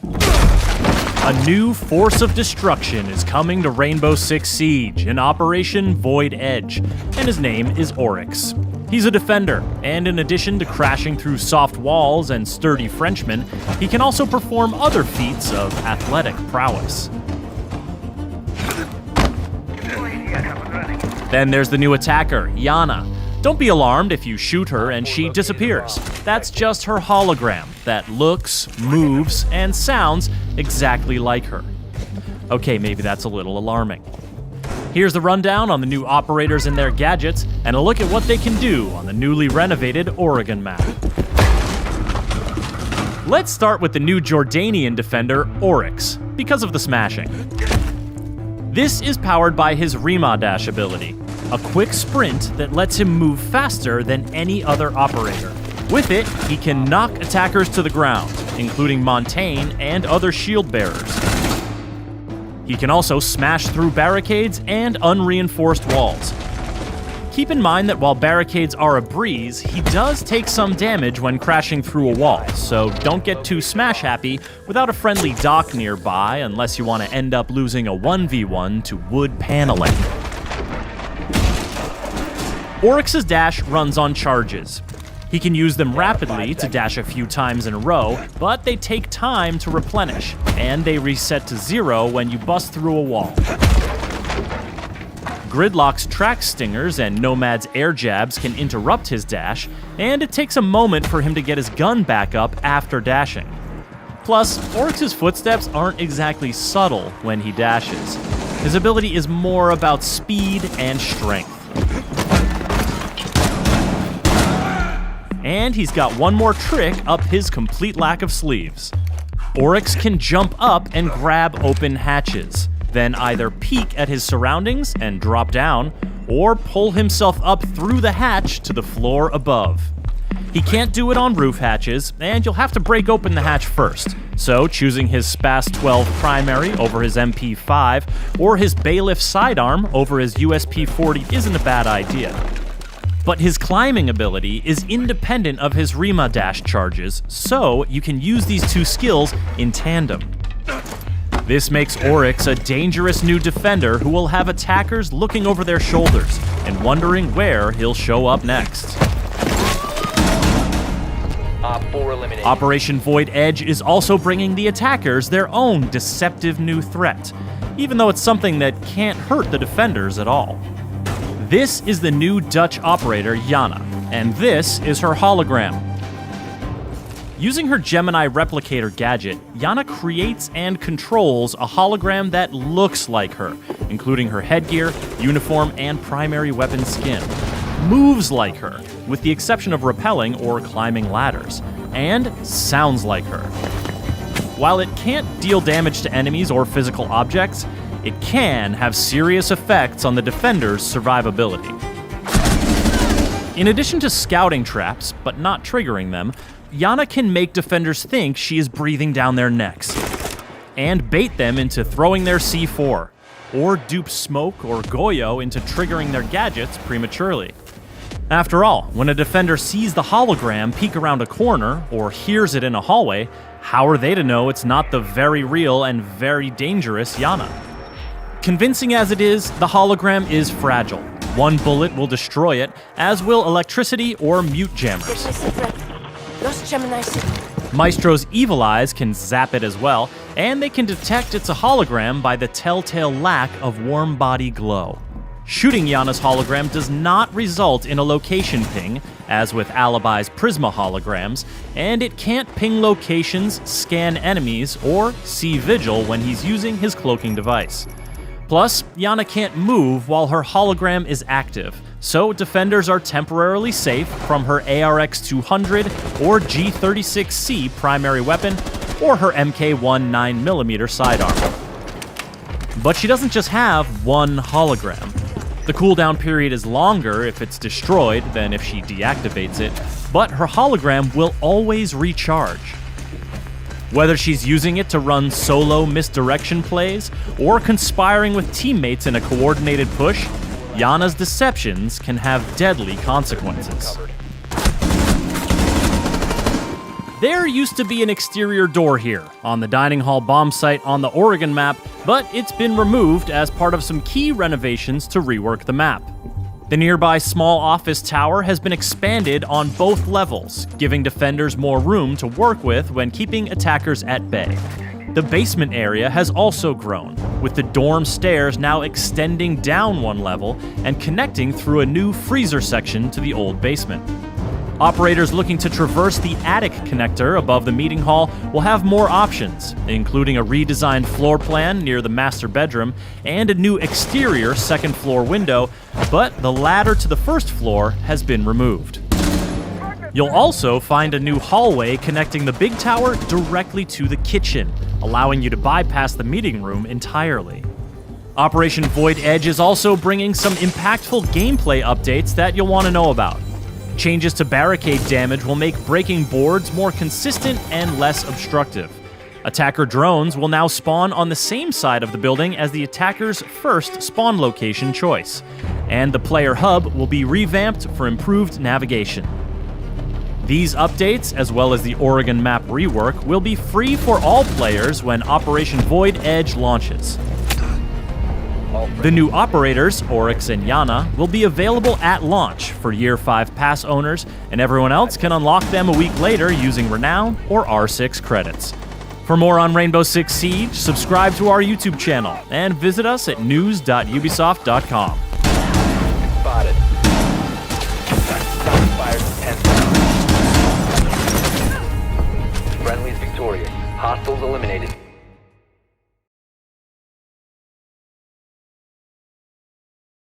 A new force of destruction is coming to Rainbow Six Siege in Operation Void Edge, and his name is Oryx. He's a defender, and in addition to crashing through soft walls and sturdy Frenchmen, he can also perform other feats of athletic prowess. Then there's the new attacker, Yana. Don't be alarmed if you shoot her and she disappears. That's just her hologram that looks, moves, and sounds exactly like her. Okay, maybe that's a little alarming. Here's the rundown on the new operators and their gadgets, and a look at what they can do on the newly renovated Oregon map. Let's start with the new Jordanian defender, Oryx, because of the smashing. This is powered by his Rima Dash ability, a quick sprint that lets him move faster than any other operator. With it, he can knock attackers to the ground, including Montaigne and other shield bearers. He can also smash through barricades and unreinforced walls. Keep in mind that while barricades are a breeze, he does take some damage when crashing through a wall, so don't get too smash-happy without a friendly dock nearby unless you want to end up losing a 1v1 to wood paneling. Oryx's dash runs on charges. He can use them rapidly to dash a few times in a row, but they take time to replenish, and they reset to 0 when you bust through a wall. Gridlock's track stingers and Nomad's air jabs can interrupt his dash, and it takes a moment for him to get his gun back up after dashing. Plus, Oryx's footsteps aren't exactly subtle when he dashes. His ability is more about speed and strength. And he's got one more trick up his complete lack of sleeves. Oryx can jump up and grab open hatches, then either peek at his surroundings and drop down, or pull himself up through the hatch to the floor above. He can't do it on roof hatches, and you'll have to break open the hatch first, so choosing his Spas 12 primary over his MP5, or his bailiff sidearm over his USP 40 isn't a bad idea. But his climbing ability is independent of his Rima dash charges, so you can use these two skills in tandem. This makes Oryx a dangerous new defender who will have attackers looking over their shoulders and wondering where he'll show up next. Operation Void Edge is also bringing the attackers their own deceptive new threat, even though it's something that can't hurt the defenders at all. This is the new Dutch operator, Yana, and this is her hologram. Using her Gemini replicator gadget, Yana creates and controls a hologram that looks like her, including her headgear, uniform, and primary weapon skin. Moves like her, with the exception of rappelling or climbing ladders, and sounds like her. While it can't deal damage to enemies or physical objects, it can have serious effects on the defender's survivability. In addition to scouting traps, but not triggering them, Yana can make defenders think she is breathing down their necks, and bait them into throwing their C4, or dupe Smoke or Goyo into triggering their gadgets prematurely. After all, when a defender sees the hologram peek around a corner, or hears it in a hallway, how are they to know it's not the very real and very dangerous Yana? Convincing as it is, the hologram is fragile. One bullet will destroy it, as will electricity or mute jammers. Maestro's evil eyes can zap it as well, and they can detect it's a hologram by the telltale lack of warm body glow. Shooting Yana's hologram does not result in a location ping, as with Alibi's Prisma holograms, and it can't ping locations, scan enemies, or see Vigil when he's using his cloaking device. Plus, Yana can't move while her hologram is active, so defenders are temporarily safe from her ARX-200 or G36C primary weapon, or her MK1 9mm sidearm. But she doesn't just have one hologram. The cooldown period is longer if it's destroyed than if she deactivates it, but her hologram will always recharge. Whether she's using it to run solo misdirection plays or conspiring with teammates in a coordinated push, Yana's deceptions can have deadly consequences. There used to be an exterior door here, on the dining hall bomb site on the Oregon map, but it's been removed as part of some key renovations to rework the map. The nearby small office tower has been expanded on both levels, giving defenders more room to work with when keeping attackers at bay. The basement area has also grown, with the dorm stairs now extending down one level and connecting through a new freezer section to the old basement. Operators looking to traverse the attic connector above the meeting hall will have more options, including a redesigned floor plan near the master bedroom and a new exterior second floor window, but the ladder to the first floor has been removed. You'll also find a new hallway connecting the big tower directly to the kitchen, allowing you to bypass the meeting room entirely. Operation Void Edge is also bringing some impactful gameplay updates that you'll want to know about. Changes to barricade damage will make breaking boards more consistent and less obstructive. Attacker drones will now spawn on the same side of the building as the attacker's first spawn location choice, and the player hub will be revamped for improved navigation. These updates, as well as the Oregon map rework, will be free for all players when Operation Void Edge launches. The new operators, Oryx and Yana, will be available at launch for Year 5 pass owners, and everyone else can unlock them a week later using Renown or R6 credits. For more on Rainbow Six Siege, subscribe to our YouTube channel and visit us at news.ubisoft.com.